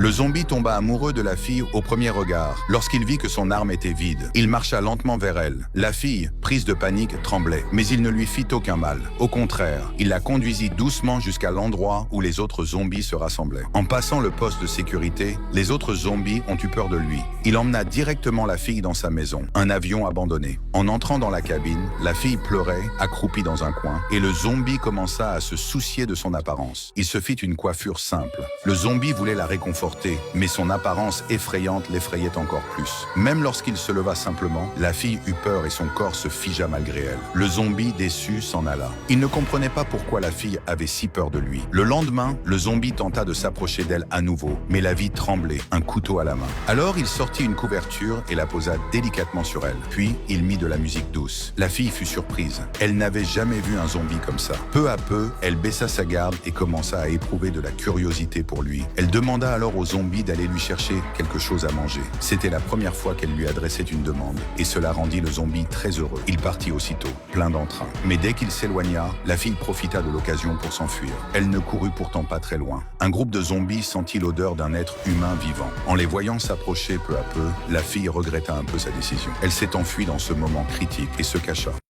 Le zombie tomba amoureux de la fille au premier regard, lorsqu'il vit que son arme était vide. Il marcha lentement vers elle. La fille, prise de panique, tremblait, mais il ne lui fit aucun mal. Au contraire, il la conduisit doucement jusqu'à l'endroit où les autres zombies se rassemblaient. En passant le poste de sécurité, les autres zombies ont eu peur de lui. Il emmena directement la fille dans sa maison, un avion abandonné. En entrant dans la cabine, la fille pleurait, accroupie dans un coin, et le zombie commença à se soucier de son apparence. Il se fit une coiffure simple. Le zombie voulait la réconforter, mais son apparence effrayante l'effrayait encore plus. Même lorsqu'il se leva simplement, la fille eut peur et son corps se figea malgré elle. Le zombie, déçu, s'en alla. Il ne comprenait pas pourquoi la fille avait si peur de lui. Le lendemain, le zombie tenta de s'approcher d'elle à nouveau, mais la vie tremblait, un couteau à la main. Alors il sortit une couverture et la posa délicatement sur elle. Puis, il mit de la musique douce. La fille fut surprise. Elle n'avait jamais vu un zombie comme ça. Peu à peu, elle baissa sa garde et commença à éprouver de la curiosité pour lui. Elle demanda alors au zombie d'aller lui chercher quelque chose à manger. C'était la première fois qu'elle lui adressait une demande, et cela rendit le zombie très heureux. Il partit aussitôt, plein d'entrain. Mais dès qu'il s'éloigna, la fille profita de l'occasion pour s'enfuir. Elle ne courut pourtant pas très loin. Un groupe de zombies sentit l'odeur d'un être humain vivant. En les voyant s'approcher peu à peu, la fille regretta un peu sa décision. Elle s'est enfuie dans ce moment critique et se cacha.